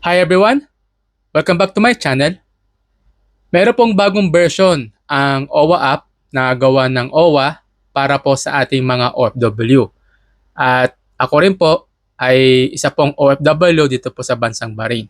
Hi everyone! Welcome back to my channel. Meron pong bagong version ang OWA app na gawa ng OWA para po sa ating mga OFW. At ako rin po ay isa pong OFW dito po sa bansang Bahrain.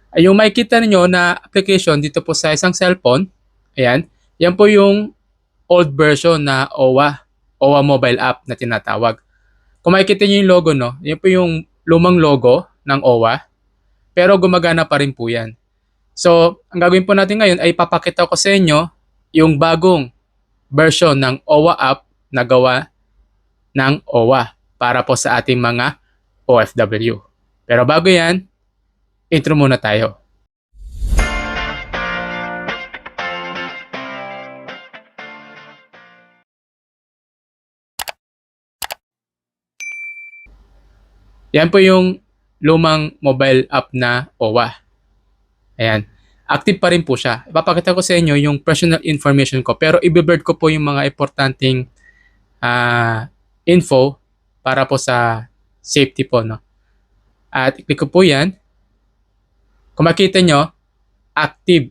Ay yung makikita niyo na application dito po sa isang cellphone, ayan, yan po yung old version na OWA mobile app na tinatawag. Kung makikita niyo yung logo, no, yan po yung lumang logo ng OWA, pero gumagana pa rin po yan. So, ang gagawin po natin ngayon ay papakita ko sa inyo yung bagong version ng OWA app na gawa ng OWA para po sa ating mga OFW. Pero bago yan, intro muna tayo. Yan po yung lumang mobile app na OWA. Ayan. Active pa rin po siya. Ipapakita ko sa inyo yung personal information ko pero i-bird ko po yung mga importanteng info para po sa safety po, no? At i-click ko po yan. Kung makita nyo, active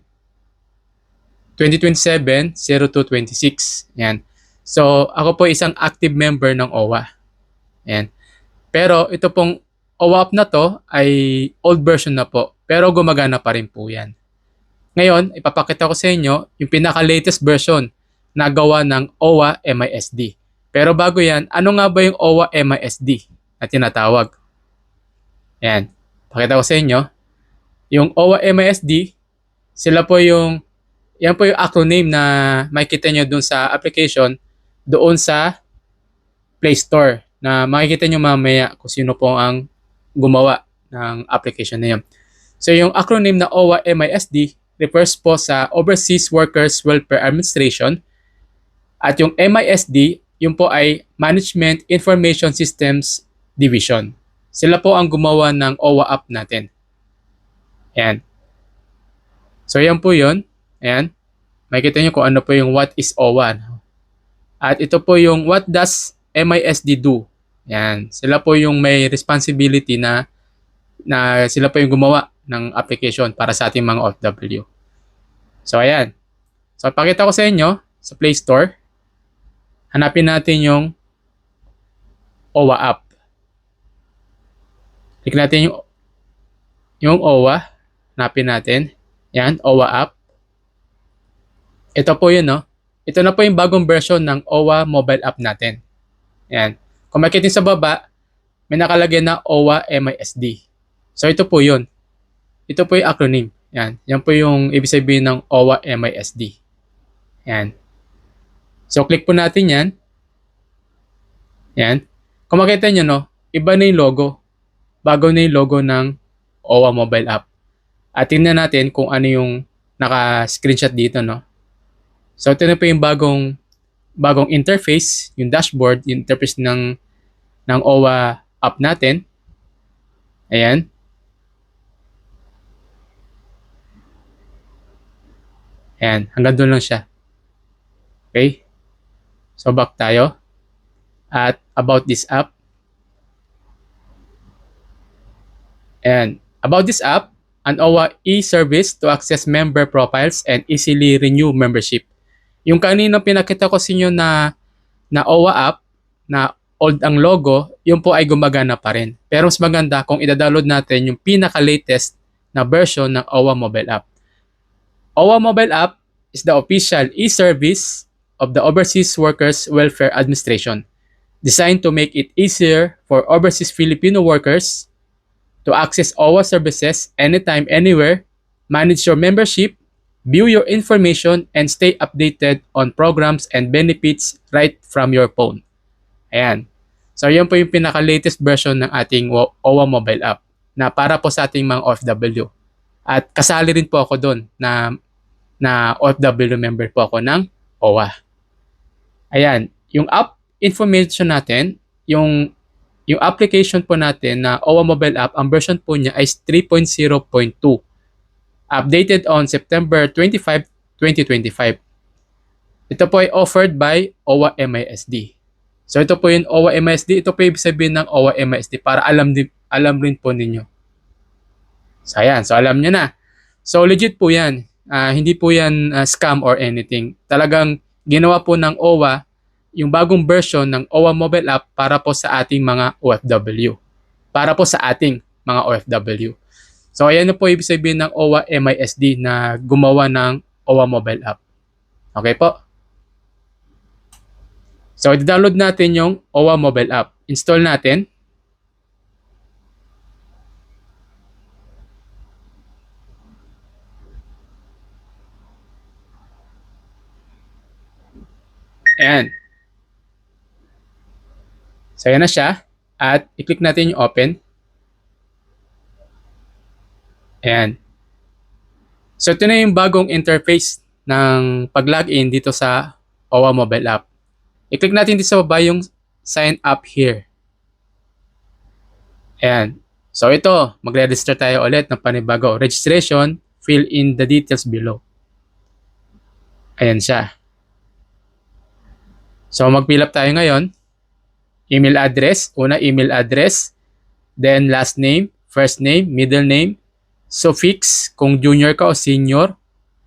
2027-02-26. Yan. So, ako po isang active member ng OWA. Yan. Pero ito pong OWA app na to ay old version na po. Pero gumagana pa rin po yan. Ngayon, ipapakita ko sa inyo yung pinaka-latest version na gawa ng OWA MISD. Pero bago yan, ano nga ba yung OWA MISD na tinatawag? Yan. Pakita ko sa inyo. Yung OWA MISD, sila po yung, yan po yung acronym na makikita nyo dun sa application, doon sa Play Store, na makikita nyo mamaya kung sino po ang gumawa ng application na yun. So yung acronym na OWA MISD refers po sa Overseas Workers Welfare Administration, at yung MISD, yun po ay Management Information Systems Division. Sila po ang gumawa ng OWA app natin. Ayan. So yan po yun. Ayan. Makikita nyo kung ano po yung what is OWA. At ito po yung what does MISD do. Ayan. Sila po yung may responsibility na sila po yung gumawa ng application para sa ating mga OFW. So ayan. So pakita ko sa inyo sa Play Store. Hanapin natin yung OWA app. Click natin yung OWA. Hanapin natin. Yan, OWA app. Ito po yun, no? Ito na po yung bagong version ng OWA mobile app natin. Yan. Kung makikita sa baba, may nakalagay na OWA MISD. So ito po yun. Ito po yung acronym. Yan. Yan po yung ibig sabihin ng OWA MISD. Yan. So click po natin yan. Yan. Kung makita nyo, no, iba na yung logo. Bago na yung logo ng OWA mobile app. At tingnan natin kung ano yung naka-screenshot dito, no. So ito na po yung bagong interface, yung dashboard, yung interface ng OWA app natin. Ayan. Ayan, hanggang doon lang siya. Okay? So back tayo. At about this app. And about this app, an OWA e-service to access member profiles and easily renew membership. Yung kanina pinakita ko sa inyo na OWA app, na old ang logo, yun po ay gumagana pa rin. Pero mas maganda kung i-download natin yung pinaka-latest na version ng OWA mobile app. OWA mobile app is the official e-service of the Overseas Workers Welfare Administration, designed to make it easier for overseas Filipino workers to access OWA services anytime, anywhere, manage your membership, view your information, and stay updated on programs and benefits right from your phone. Ayan. So, yan po yung pinaka-latest version ng ating OWA mobile app na para po sa ating mga OFW. At kasali rin po ako doon na OFW member po ako ng OWA. Ayan. Yung app information natin, yung application po natin na OWA mobile app, ang version po niya ay 3.0.2. Updated on September 25, 2025. Ito po ay offered by OWA MISD. So ito po yung OWA MISD. Ito po yung ibig sabihin ng OWA MISD para alam rin po ninyo. So ayan, so alam nyo na. So legit po yan. Hindi po yan scam or anything. Talagang ginawa po ng OWA yung bagong version ng OWA mobile app para po sa ating mga OFW. Para po sa ating mga OFW. So ayan na po ibig sabihin ng OWA MISD na gumawa ng OWA mobile app. Okay po? So i-download natin yung OWA mobile app. Install natin. Ayan. So ayan na siya. At i-click natin yung open. Ayan. So ito na yung bagong interface ng pag-login dito sa OWA mobile app. I-click natin dito sa baba yung sign up here. Ayan. So ito, magre-register tayo ulit ng panibago. Registration, fill in the details below. Ayan siya. So mag-fill up tayo ngayon. Email address, una email address, then last name, first name, middle name, suffix kung junior ka o senior,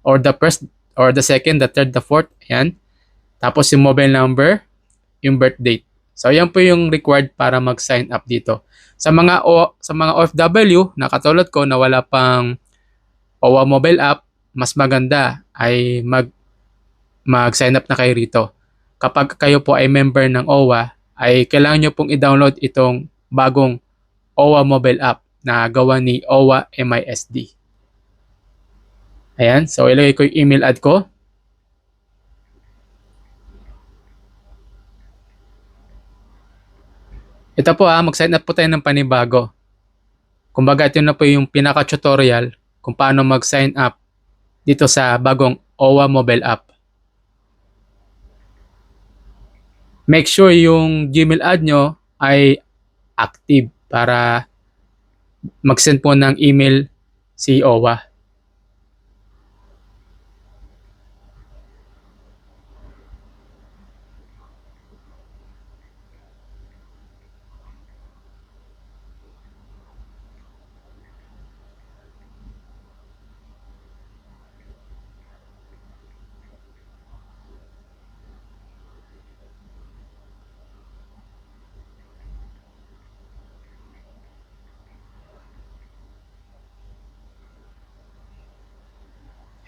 or the first, or the second, the third, the fourth, ayan. Tapos yung mobile number, yung birth date. So yan po yung required para mag-sign up dito. Sa mga OFW na katulad ko na wala pang OWA mobile app, mas maganda ay mag-sign up na kayo rito. Kapag kayo po ay member ng OWA, ay kailangan nyo pong i-download itong bagong OWA mobile app na gawa ni OWA MISD. Ayan, so ilagay ko yung email ad ko. Ito po mag-sign up po tayo ng panibago. Kumbaga ito na po yung pinaka-tutorial kung paano mag-sign up dito sa bagong OWA mobile app. Make sure yung Gmail ad nyo ay active para mag-send po ng email si OWA.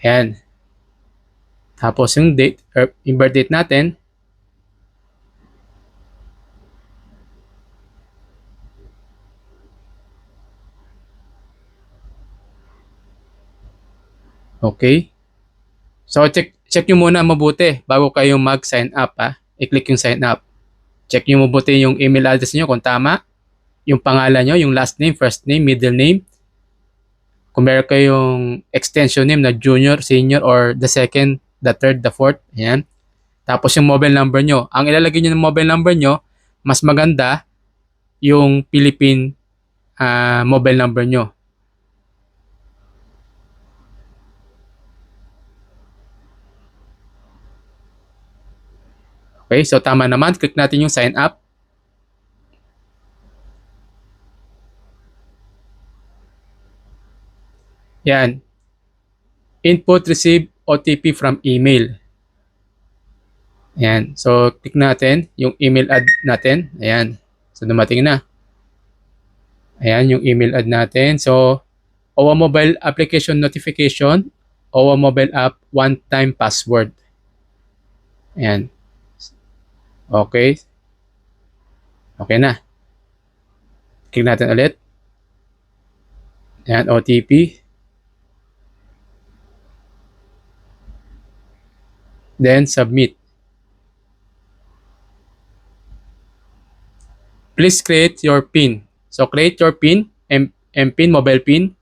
Ayan. Tapos yung date, or yung birth date natin. Okay. So check nyo muna mabuti bago kayo mag-sign up I-click yung sign up. Check nyo mabuti yung email address nyo kung tama. Yung pangalan nyo, yung last name, first name, middle name. Kung meron kayong extension name na junior, senior, or the second, the third, the fourth. Ayan. Tapos yung mobile number nyo. Ang ilalagay nyo ng mobile number nyo, mas maganda yung Philippine mobile number nyo. Okay, so tama naman. Click natin yung sign up. Yan. Input, receive, OTP from email. Ayan. So, click natin yung email ad natin. Ayan. So, dumating na. Ayan, yung email ad natin. So, OWA Mobile Application Notification, OWA Mobile App, one-time password. Ayan. Okay. Okay na. Click natin ulit. Ayan, OTP. Then, submit. Please create your PIN. So, create your PIN, MPIN, mobile PIN.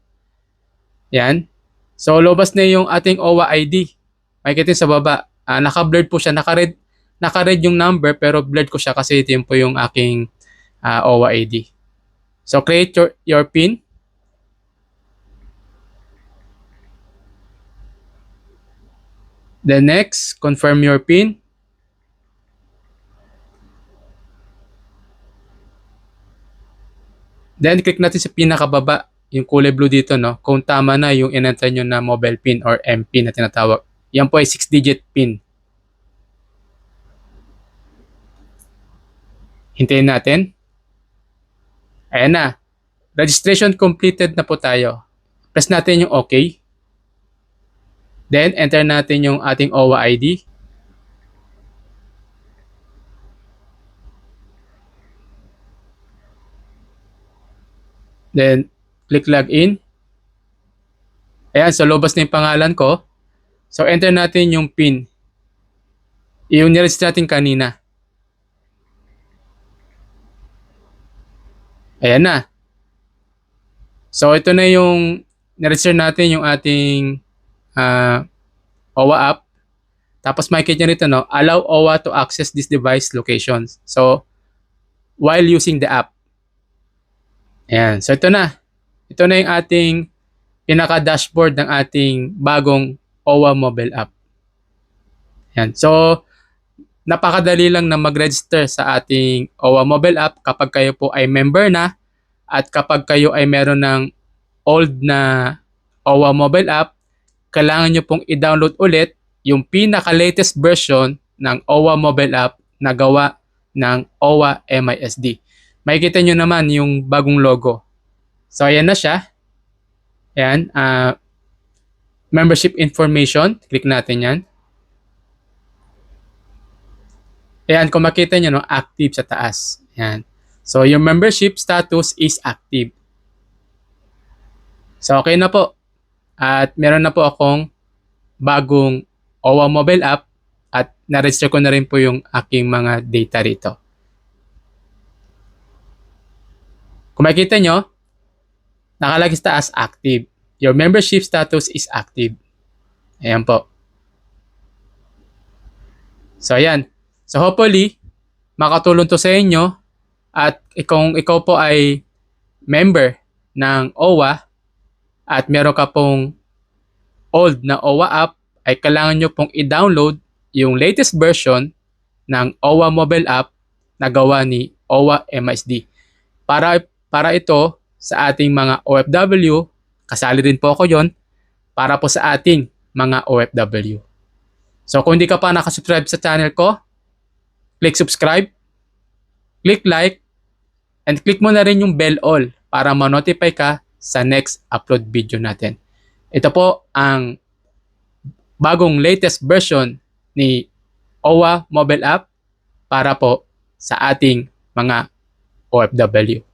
Yan. So, lobas na yung ating OWA ID. Makikita sa baba. Naka-blurred po siya. Naka-red yung number pero blurred ko siya kasi ito po yung aking OWA ID. So, create your PIN. Then next, confirm your PIN. Then, click natin sa pinakababa, yung kulay blue dito, no, kung tama na yung in-enter nyo na mobile PIN or MPIN na tinatawag. Yan po ay 6-digit PIN. Hintayin natin. Ayan na. Registration completed na po tayo. Press natin yung OK. Then, enter natin yung ating OWA ID. Then, click login. Ayan, so lobas na yung pangalan ko. So, enter natin yung PIN. Yung niregister natin kanina. Ayan na. So, ito na yung niregister natin yung ating OWA app. Tapos makikita nyo rito, no, allow OWA to access this device locations. So, while using the app. Ayan. So, ito na. Ito na yung ating pinaka-dashboard ng ating bagong OWA mobile app. Ayan. So, napakadali lang na mag-register sa ating OWA mobile app kapag kayo po ay member na at kapag kayo ay meron ng old na OWA mobile app, kailangan nyo pong i-download ulit yung pinaka-latest version ng OWA mobile app na gawa ng OWA MISD. Makikita nyo naman yung bagong logo. So, ayan na siya. Ayan. Membership information. Click natin yan. Ayan, kung makita nyo, no, active sa taas. Ayan. So, yung membership status is active. So, okay na po. At meron na po akong bagong OWA mobile app at na-register ko na rin po yung aking mga data rito. Kung makikita nyo, nakalagay sa taas active. Your membership status is active. Ayan po. So, ayan. So, hopefully, makatulong to sa inyo at kung ikaw po ay member ng OWA at meron ka pong old na OWA app, ay kailangan nyo pong i-download yung latest version ng OWA mobile app na gawa ni OWA MISD. Para ito sa ating mga OFW, kasali din po ako yon, para po sa ating mga OFW. So kung hindi ka pa nakasubscribe sa channel ko, click subscribe, click like, and click mo na rin yung bell all para ma-notify ka sa next upload video natin. Ito po ang bagong latest version ni OWA mobile app para po sa ating mga OFW.